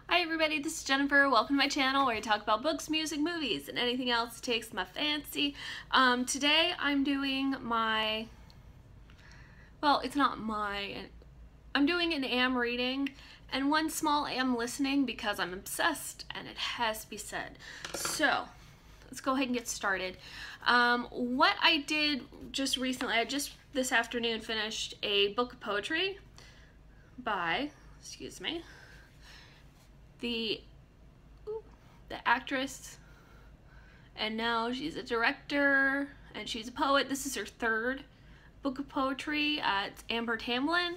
Hi everybody, this is Jennifer. Welcome to my channel where I talk about books, music, movies, and anything else that takes my fancy. Today I'm doing my, well, it's not my, I'm doing an AM reading and one small AM listening because I'm obsessed and it has to be said. So, let's go ahead and get started. What I did just recently, I just this afternoon finished a book of poetry by, the actress, and now she's a director and she's a poet. This is her third book of poetry. It's Amber Tamblyn.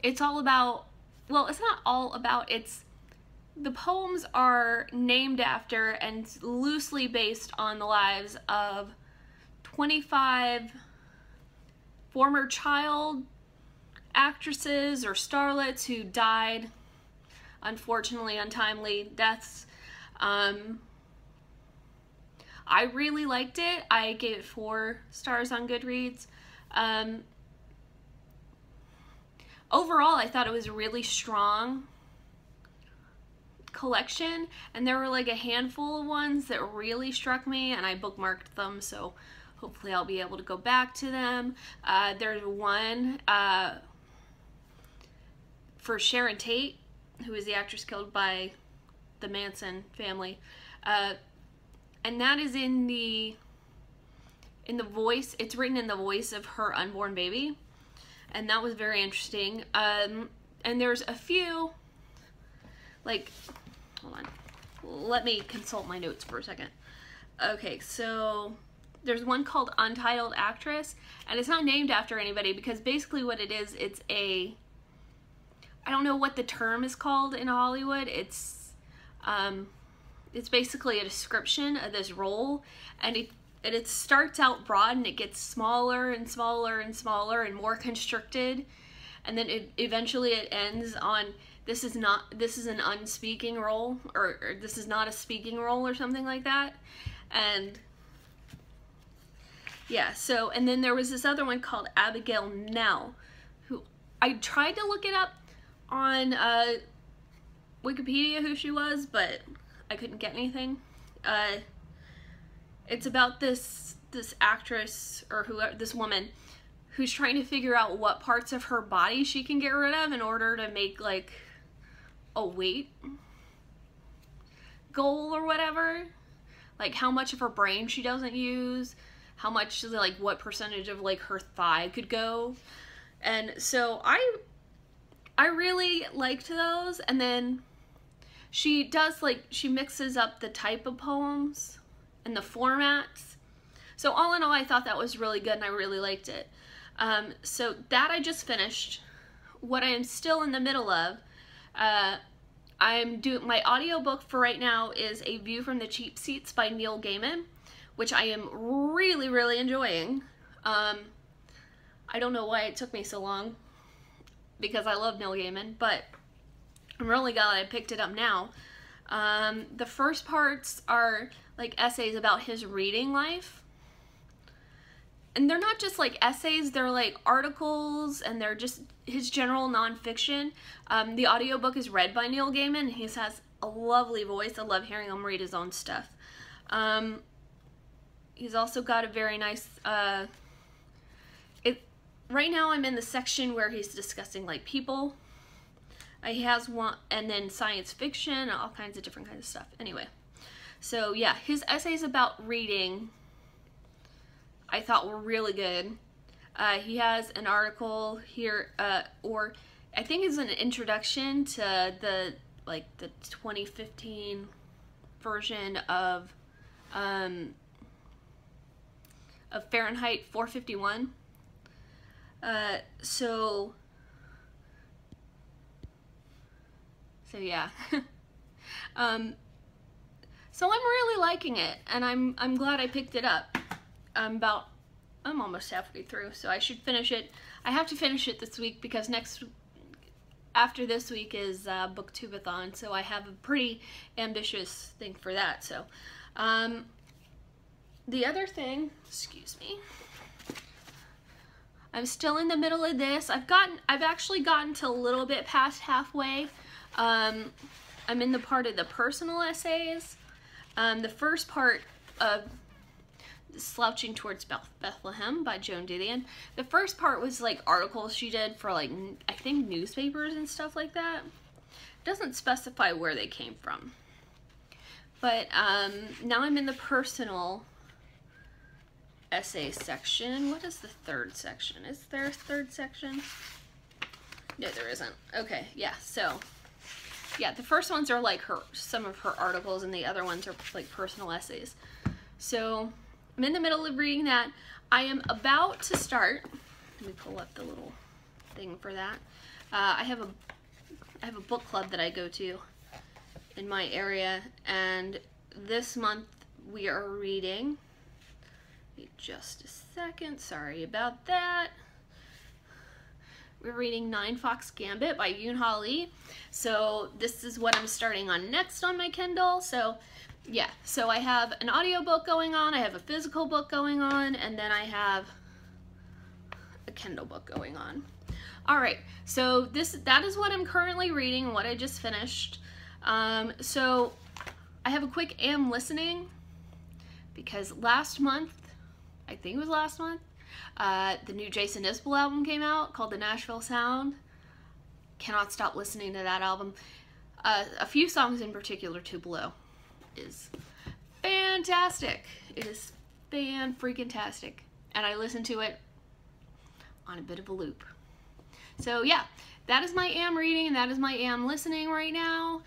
It's all about, well, it's not all about, the poems are named after and loosely based on the lives of 25 former child actresses or starlets who died, unfortunately, untimely deaths. I really liked it. I gave it 4 stars on Goodreads. Overall, I thought it was a really strong collection, and there were like a handful of ones that really struck me, and I bookmarked them, so hopefully I'll be able to go back to them. There's one for Sharon Tate, who is the actress killed by the Manson family, and that is in the voice. It's written in the voice of her unborn baby, and that was very interesting. And there's a few, like, hold on, let me consult my notes for a second. Okay, so there's one called Untitled Actress, and it's not named after anybody because basically what it is, it's a, I don't know what the term is called in Hollywood. It's basically a description of this role, and it starts out broad and it gets smaller and smaller and smaller and more constricted, and then eventually it ends on this is an unspeaking role, or this is not a speaking role, or something like that. And yeah, so, and then there was this other one called Abigail Nell, who I tried to look it up on Wikipedia who she was, but I couldn't get anything. It's about this actress, or this woman who's trying to figure out what parts of her body she can get rid of in order to make like a weight goal or whatever, like how much of her brain she doesn't use, how much, like what percentage of like her thigh could go. And so I really liked those. And then she does, like, she mixes up the type of poems and the formats. So all in all, I thought that was really good and I really liked it. So that I just finished. What I am still in the middle of, I'm doing, my audiobook for right now is A View from the Cheap Seats by Neil Gaiman, which I am really, really enjoying. I don't know why it took me so long, because I love Neil Gaiman, but I'm really glad I picked it up now. The first parts are like essays about his reading life. And they're not just like essays, they're like articles, and they're just his general nonfiction. The audiobook is read by Neil Gaiman. He has a lovely voice. I love hearing him read his own stuff. He's also got a very nice, right now I'm in the section where he's discussing like people. He has one, and then science fiction, all kinds of different kinds of stuff. Anyway, so yeah, his essays about reading I thought were really good. He has an article here, or I think it's an introduction to the 2015 version of Fahrenheit 451. So yeah. So I'm really liking it, and I'm glad I picked it up. I'm almost halfway through, so I should finish it. I have to finish it this week because after this week is Booktubeathon, so I have a pretty ambitious thing for that. So the other thing, excuse me, I'm still in the middle of this. I've actually gotten to a little bit past halfway. I'm in the part of the personal essays. The first part of Slouching Towards Bethlehem by Joan Didion. The first part was like articles she did for like, I think newspapers and stuff like that. It doesn't specify where they came from. But now I'm in the personal essay section. What is the third section? Is there a third section? No, there isn't. Okay, yeah, so yeah, the first ones are like some of her articles, and the other ones are like personal essays. So I'm in the middle of reading that. I am about to start. Let me pull up the little thing for that. I have a book club that I go to in my area, and this month we are reading. Just a second. Sorry about that. We're reading Nine Fox Gambit by Yoon Ha Lee. So this is what I'm starting on next on my Kindle. So yeah, so I have an audiobook going on, I have a physical book going on, and then I have a Kindle book going on. All right, so that is what I'm currently reading, what I just finished. So I have a quick am listening, because last month, I think it was last month, the new Jason Isbell album came out called The Nashville Sound. Cannot stop listening to that album. A few songs in particular, Too Below, is fantastic. It is fan-freaking-tastic. And I listen to it on a bit of a loop. So yeah, that is my am reading and that is my am listening right now.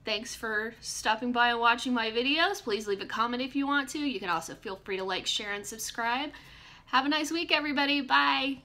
Thanks for stopping by and watching my videos. Please leave a comment if you want to. You can also feel free to like, share, and subscribe. Have a nice week, everybody. Bye.